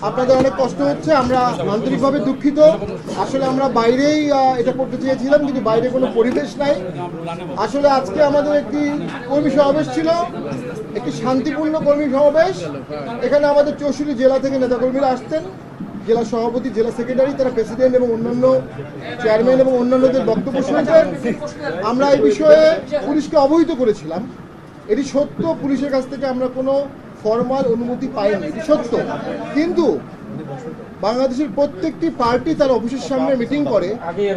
আপনাদের অনেক কষ্ট হচ্ছে, আমরা আন্তরিকভাবে দুঃখিত। আসলে আমরা বাইরেই এটা করতে চেয়েছিলাম, কিন্তু বাইরে কোনো পরিবেশ নাই। আসলে আজকে আমাদের একটি কর্মী সমাবেশ ছিল, একটি শান্তিপূর্ণ কর্মী সমাবেশ। এখানে আমাদের 64 জেলা থেকে নেতাকর্মীরা আসতেন, জেলা সভাপতি, জেলা সেক্রেটারি, তারা প্রেসিডেন্ট এবং অন্যান্য চেয়ারম্যান এবং অন্যান্যদের বক্তব্য শুনতেন। আমরা এই বিষয়ে পুলিশকে অবহিত করেছিলাম। এটি সত্য, পুলিশের কাছ থেকে আমরা কোনো ফর্মাল অনুমতি পাইনি, এটি সত্য। কিন্তু বাংলাদেশের প্রত্যেকটি পার্টি তার অফিসের সামনে মিটিং করে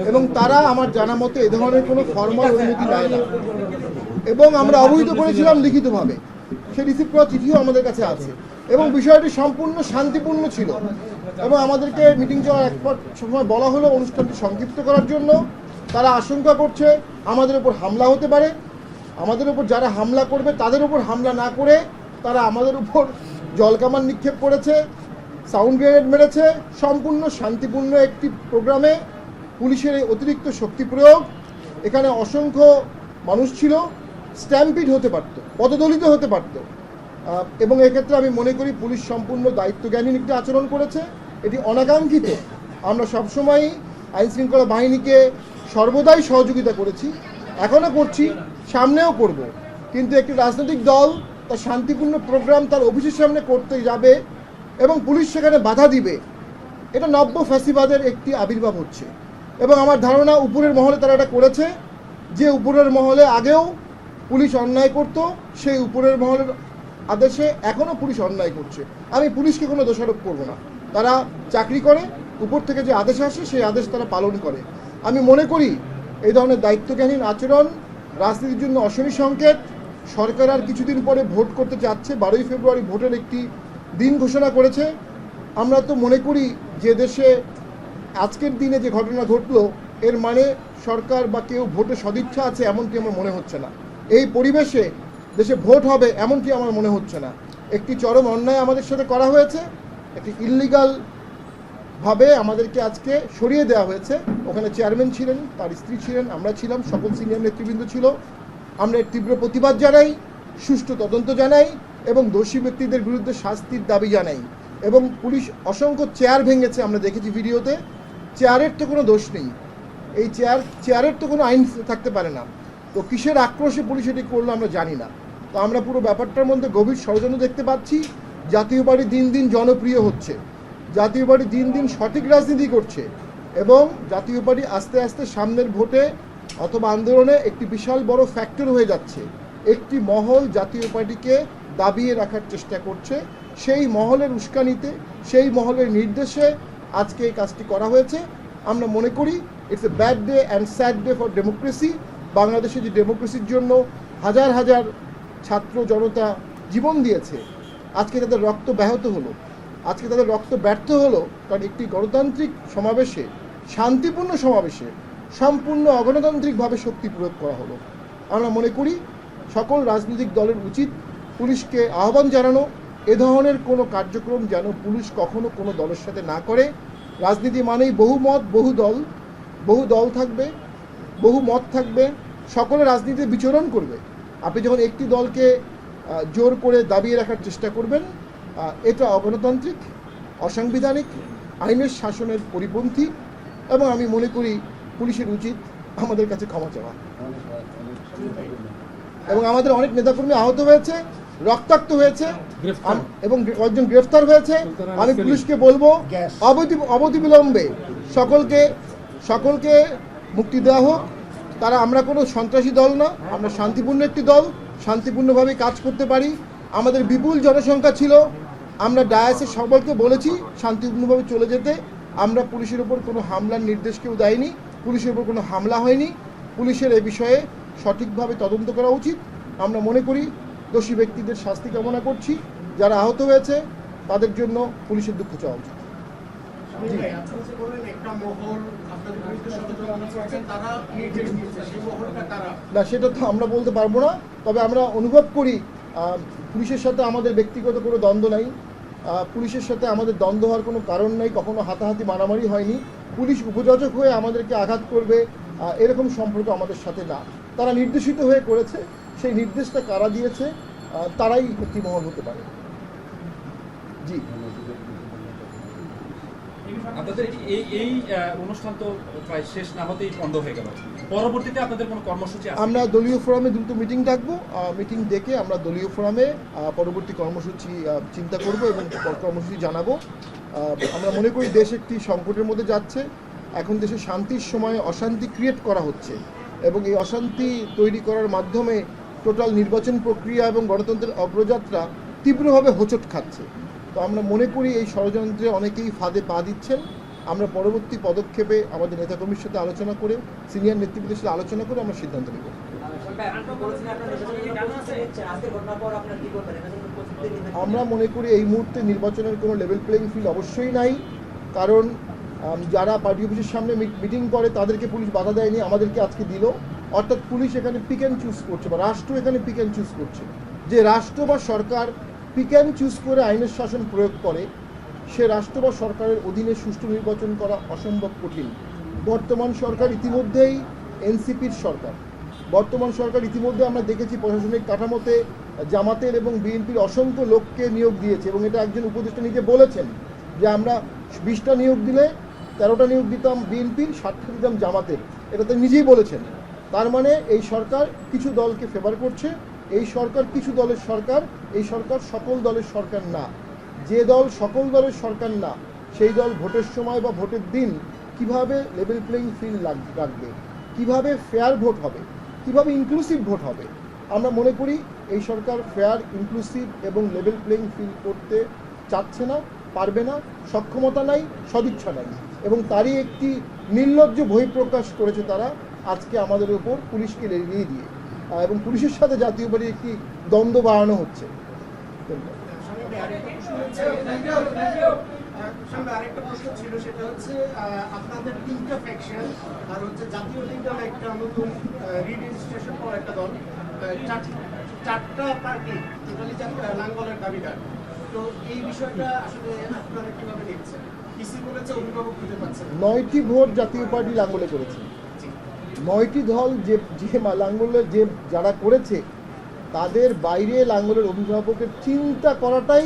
এবং তারা আমার জানা মতে এ ধরনের কোনো ফর্মাল অনুমতি নেয় না, এবং আমরা অবহিত করেছিলাম লিখিতভাবে। সেই রিসিভ করা চিঠিও আমাদের কাছে আছে, এবং বিষয়টি সম্পূর্ণ শান্তিপূর্ণ ছিল। এবং আমাদেরকে মিটিং চলার এক সময় বলা হলো অনুষ্ঠানটি সংক্ষিপ্ত করার জন্য। তারা আশঙ্কা করছে আমাদের উপর হামলা হতে পারে, আমাদের উপর যারা হামলা করবে তাদের উপর হামলা না করে তারা আমাদের উপর জলকামান নিক্ষেপ করেছে, সাউন্ড গ্রেনেড মেরেছে। সম্পূর্ণ শান্তিপূর্ণ একটি প্রোগ্রামে পুলিশের এই অতিরিক্ত শক্তি প্রয়োগ, এখানে অসংখ্য মানুষ ছিল, স্ট্যাম্পিড হতে পারত, পদদলিত হতে পারত। এবং এক্ষেত্রে আমি মনে করি পুলিশ সম্পূর্ণ দায়িত্বজ্ঞানহীন একটি আচরণ করেছে, এটি অনাকাঙ্ক্ষিত। আমরা সবসময়ই আইনশৃঙ্খলা বাহিনীকে সর্বদাই সহযোগিতা করেছি, এখনও করছি, সামনেও করব। কিন্তু একটি রাজনৈতিক দল তার শান্তিপূর্ণ প্রোগ্রাম তার অফিসের সামনে করতে যাবে এবং পুলিশ সেখানে বাধা দিবে, এটা নব্য ফ্যাসিবাদের একটি আবির্ভাব হচ্ছে। এবং আমার ধারণা উপরের মহলে তারা এটা করেছে, যে উপরের মহলে আগেও পুলিশ অন্যায় করত, সেই উপরের মহলের আদেশে এখনও পুলিশ অন্যায় করছে। আমি পুলিশকে কোনো দোষারোপ করব না, তারা চাকরি করে, উপর থেকে যে আদেশ আসে সেই আদেশ তারা পালন করে। আমি মনে করি এই ধরনের দায়িত্বজ্ঞানহীন আচরণ রাজনীতির জন্য অশনি সংকেত। সরকার আর কিছুদিন পরে ভোট করতে যাচ্ছে, 12ই ফেব্রুয়ারি ভোটের একটি দিন ঘোষণা করেছে। আমরা তো মনে করি যে দেশে আজকের দিনে যে ঘটনা ঘটলো এর মানে সরকার বা কেউ ভোটে সদিচ্ছা আছে এমনটি আমার মনে হচ্ছে না। এই পরিবেশে দেশে ভোট হবে এমনটি আমার মনে হচ্ছে না। একটি চরম অন্যায় আমাদের সাথে করা হয়েছে, একটি ইললিগাল ভাবে আমাদেরকে আজকে সরিয়ে দেওয়া হয়েছে। ওখানে চেয়ারম্যান ছিলেন, তার স্ত্রী ছিলেন, আমরা ছিলাম, সকল সিনিয়র নেতৃবৃন্দ ছিল। আমরা এর তীব্র প্রতিবাদ জানাই, সুষ্ঠু তদন্ত জানাই এবং দোষী ব্যক্তিদের বিরুদ্ধে শাস্তির দাবি জানাই। এবং পুলিশ অসংখ্য চেয়ার ভেঙেছে, আমরা দেখেছি ভিডিওতে। চেয়ারের তো কোনো দোষ নেই, এই চেয়ারের তো কোনো আইন থাকতে পারে না। তো কিসের আক্রোশে পুলিশ এটি করলো আমরা জানি না। তো আমরা পুরো ব্যাপারটার মধ্যে গভীর ষড়যন্ত্র দেখতে পাচ্ছি। জাতীয় পার্টি দিন দিন জনপ্রিয় হচ্ছে, জাতীয় পার্টি দিন দিন সঠিক রাজনীতি করছে, এবং জাতীয় পার্টি আস্তে আস্তে সামনের ভোটে অথবা আন্দোলনে একটি বিশাল বড় ফ্যাক্টর হয়ে যাচ্ছে। একটি মহল জাতীয় পার্টিকে দাবিয়ে রাখার চেষ্টা করছে, সেই মহলের উস্কানিতে, সেই মহলের নির্দেশে আজকে এই কাজটি করা হয়েছে। আমরা মনে করি it's a bad day and sad day for democracy. বাংলাদেশে যে ডেমোক্রেসির জন্য হাজার হাজার ছাত্র জনতা জীবন দিয়েছে, আজকে তাদের রক্ত ব্যাহত হলো, আজকে তাদের রক্ত ব্যর্থ হলো, কারণ একটি গণতান্ত্রিক সমাবেশে, শান্তিপূর্ণ সমাবেশে সম্পূর্ণ অগণতান্ত্রিকভাবে শক্তি প্রয়োগ করা হলো। আমরা মনে করি সকল রাজনৈতিক দলের উচিত পুলিশকে আহ্বান জানানো, এ ধরনের কোনো কার্যক্রম যেন পুলিশ কখনো কোনো দলের সাথে না করে। রাজনীতি মানেই বহু মত, বহু দল থাকবে, বহু মত থাকবে, সকলে রাজনীতিতে বিচরণ করবে। আপনি যখন একটি দলকে জোর করে দাবিয়ে রাখার চেষ্টা করবেন, এটা অগণতান্ত্রিক, অসাংবিধানিক, আইনের শাসনের পরিপন্থী। এবং আমি মনে করি পুলিশের উচিত আমাদের কাছে ক্ষমা চাওয়া। এবং আমাদের অনেক নেতাকর্মী আহত হয়েছে, রক্তাক্ত হয়েছে এবং কয়েকজন গ্রেফতার হয়েছে। আমি পুলিশকে বলবো অবধিবিলম্বে সকলকে মুক্তি দেওয়া হোক। আমরা কোনো সন্ত্রাসী দল না, আমরা শান্তিপূর্ণ একটি দল, শান্তিপূর্ণভাবে কাজ করতে পারি। আমাদের বিপুল জনসংখ্যা ছিল, আমরা ডায়াসে সকলকে বলেছি শান্তিপূর্ণভাবে চলে যেতে। আমরা পুলিশের উপর কোনো হামলার নির্দেশ কেউ দেয়নি, পুলিশের উপর কোনো হামলা হয়নি। পুলিশের এই বিষয়ে সঠিকভাবে তদন্ত করা উচিত। আমরা মনে করি দোষী ব্যক্তিদের শাস্তি কামনা করছি, যারা আহত হয়েছে তাদের জন্য পুলিশের দুঃখ চাওয়া উচিত। না, সেটা তো আমরা বলতে পারবো না, তবে আমরা অনুভব করি পুলিশের সাথে আমাদের ব্যক্তিগত কোনো দ্বন্দ্ব নাই, পুলিশের সাথে আমাদের দ্বন্দ্ব হওয়ার কোনো কারণ নেই, কখনো হাতাহাতি মারামারি হয়নি। পুলিশ উপযোজক হয়ে আমাদেরকে আঘাত করবে এরকম সম্পর্ক আমাদের সাথে না। তারা নির্দেশিত হয়ে করেছে, সেই নির্দেশটা কারা দিয়েছে তারাই একটি মহল হতে পারে। জি। আপনাদের এই অনুষ্ঠান তো প্রায় শেষ না হতেই বন্ধ হয়ে গেল, পরবর্তীতে আপনাদের কোনো কর্মসূচি আছে? আমরা দলীয় ফোরামে দ্রুত মিটিং ডাকবো, মিটিং ডেকে আমরা দলীয় ফোরামে পরবর্তী কর্মসূচি চিন্তা করব এবং কর্মসূচি জানাবো। আমরা মনে করি দেশ একটি সংকটের মধ্যে যাচ্ছে, এখন দেশে শান্তির সময় অশান্তি ক্রিয়েট করা হচ্ছে এবং এই অশান্তি তৈরি করার মাধ্যমে টোটাল নির্বাচন প্রক্রিয়া এবং গণতন্ত্রের অগ্রযাত্রা তীব্রভাবে হোঁচট খাচ্ছে। তো আমরা মনে করি এই ষড়যন্ত্রে অনেকেই ফাঁদে পা দিচ্ছেন। আমরা পরবর্তী পদক্ষেপে আমাদের নেতাকর্মীর সাথে আলোচনা করে, সিনিয়র নেতৃবৃন্দের সাথে আলোচনা করে আমরা সিদ্ধান্ত নেব। আমরা মনে করি এই মুহূর্তে নির্বাচনের কোনো লেভেল প্লেইং ফিল্ড অবশ্যই নাই, কারণ যারা পার্টি অফিসের সামনে মিটিং করে তাদেরকে পুলিশ বাধা দেয়নি, আমাদেরকে আজকে দিল। অর্থাৎ পুলিশ এখানে পিক অ্যান্ড চুজ করছে বা রাষ্ট্র এখানে পিক অ্যান্ড চুজ করছে। যে রাষ্ট্র বা সরকার পিক অ্যান্ড চুজ করে আইনের শাসন প্রয়োগ করে, সে রাষ্ট্র বা সরকারের অধীনে সুষ্ঠু নির্বাচন করা অসম্ভব কঠিন। বর্তমান সরকার ইতিমধ্যেই এনসিপির সরকার। বর্তমান সরকার ইতিমধ্যে আমরা দেখেছি প্রশাসনিক কাঠামোতে জামাতের এবং বিএনপির অসংখ্য লোককে নিয়োগ দিয়েছে এবং এটা একজন উপদেষ্টা নিজে বলেছেন যে আমরা 20টা নিয়োগ দিলে 13টা নিয়োগ দিতাম বিএনপির, 7টা দিতাম জামাতের। এটা তো নিজেই বলেছেন। তার মানে এই সরকার কিছু দলকে ফেভার করছে, এই সরকার কিছু দলের সরকার, এই সরকার সকল দলের সরকার না। যে দল সকল দলের সরকার না, সেই দল ভোটের সময় বা ভোটের দিন কিভাবে লেভেল প্লেইং ফিল্ড রাখবে, কিভাবে ফেয়ার ভোট হবে, কিভাবে ইনক্লুসিভ ভোট হবে। আমরা মনে করি এই সরকার ফেয়ার, ইনক্লুসিভ এবং লেভেল প্লেইং ফিল্ড করতে চাচ্ছে না, পারবে না, সক্ষমতা নাই, সদিচ্ছা নাই এবং তারই একটি নির্লজ্জ বহিঃপ্রকাশ করেছে তারা আজকে আমাদের উপর পুলিশকে এড়িয়ে দিয়ে, এবং পুলিশের সাথে জাতীয় পার্টির একটি দ্বন্দ্ব বাড়ানো হচ্ছে। আরেকটা প্রশ্ন ছিল, সেটা হচ্ছে আপনাদের 3টা ফ্যাকশন আর হচ্ছে জাতীয় লিগের একটা নতুন রিরেজিস্ট্রেশন করা একটা দল, 4টা পার্টি টোটালি লাঙ্গলের দাবিদার। তো এই বিষয়টা আসলে আপনারা কিভাবে দেখছেন? পিসি বলেছে অভিভাবক খুঁজে পাচ্ছেন। 9টি ভোট জাতীয় পার্টি লাঙ্গলে করেছে। 9টি দল যে লাঙ্গলের যারা করেছে তাদের বাইরে লাঙ্গলের অভিভাবকের চিন্তা করাটাই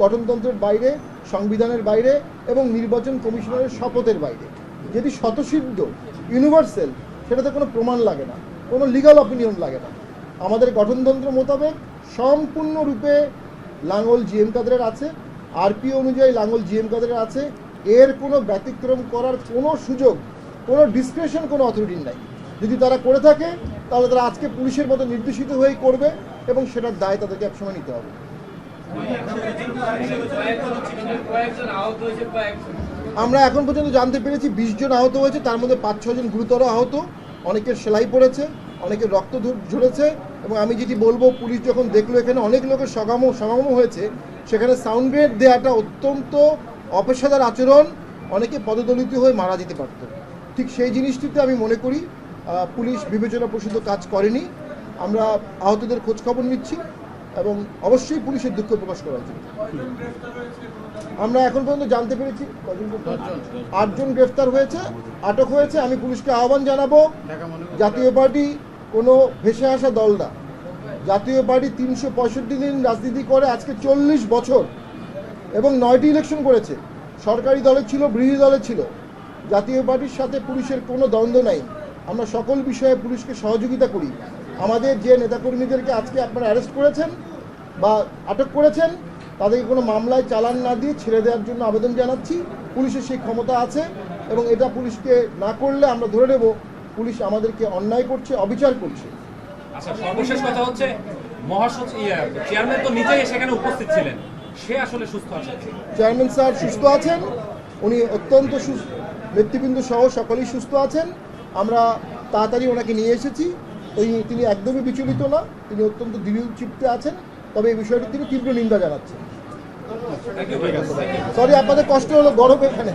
গঠনতন্ত্রের বাইরে, সংবিধানের বাইরে এবং নির্বাচন কমিশনারের শপথের বাইরে। যেটি স্বতঃসিদ্ধ, ইউনিভার্সাল, সেটাতে কোনো প্রমাণ লাগে না, কোনো লিগাল অপিনিয়ন লাগে না। আমাদের গঠনতন্ত্র মোতাবেক সম্পূর্ণরূপে লাঙ্গল জিএম কাদেরের আছে, আরপি অনুযায়ী লাঙ্গল জিএম কাদেরের আছে। এর কোনো ব্যতিক্রম করার কোনো সুযোগ, কোনো ডিসক্রিপশন, কোনো অথরিটির নাই। যদি তারা করে থাকে তাহলে তারা আজকে পুলিশের মতো নির্দেশিত হয়েই করবে এবং সেটার দায় তাদেরকে একসময় নিতে হবে। আমরা এখন পর্যন্ত জানতে পেরেছি 20 জন আহত হয়েছে, তার মধ্যে 5-6 জন গুরুতর আহত, অনেকের সেলাই পড়েছে, অনেকের রক্ত ঝরেছে। এবং আমি যেটি বলবো, পুলিশ যখন দেখলো এখানে অনেক লোকের সমাগম হয়েছে, সেখানে সাউন্ড গ্রেড দেওয়াটা অত্যন্ত অপেশাদার আচরণ, অনেকে পদদলিত হয়ে মারা যেতে পারত। ঠিক সেই জিনিসটিতে আমি মনে করি পুলিশ বিবেচনা প্রসূত কাজ করেনি। আমরা আহতদের খোঁজখবর নিচ্ছি এবং অবশ্যই পুলিশের দুঃখ প্রকাশ করা উচিত। আমরা এখন পর্যন্ত জানতে পেরেছি 8 জন গ্রেফতার হয়েছে, আটক হয়েছে। আমি পুলিশকে আহ্বান জানাবো, জাতীয় পার্টি কোনো ভেসে আসা দল না। জাতীয় পার্টি 365 দিন রাজনীতি করে আজকে 40 বছর এবং 9টি ইলেকশন করেছে। সরকারি দলে ছিল, বিরোধী দলে ছিল। জাতীয় পার্টির সাথে পুলিশের কোনো দ্বন্দ্ব নাই। আমরা সকল বিষয়ে পুলিশকে সহযোগিতা করি। আমাদের যে নেতাকর্মীদেরকে আজকে আপনারা অ্যারেস্ট করেছেন বা আটক করেছেন, তাদেরকে কোনো মামলায় চালান না দিয়ে ছেড়ে দেওয়ার জন্য আবেদন জানাচ্ছি। পুলিশের সেই ক্ষমতা আছে এবং এটা পুলিশকে না করলে আমরা ধরে নেব পুলিশ আমাদেরকে অন্যায় করছে, অবিচার করছে। আচ্ছা, সর্বশেষ কথা হচ্ছে, মহাসচিব চেয়ারম্যান তো নিজেই সেখানে উপস্থিত ছিলেন, সে আসলে সুস্থ আছেন? চেয়ারম্যান স্যার সুস্থ আছেন, উনি অত্যন্ত সুস্থ, নেতৃবৃন্দ সহ সকলেই সুস্থ আছেন। আমরা তাড়াতাড়ি ওনাকে নিয়ে এসেছি। তিনি একদমই বিচলিত না, তিনি অত্যন্ত দৃঢ় চিত্তে আছেন। তবে এই বিষয়টি তিনি তীব্র নিন্দা জানাচ্ছেন। সরি, আপনাদের কষ্ট হলো, গরম এখানে।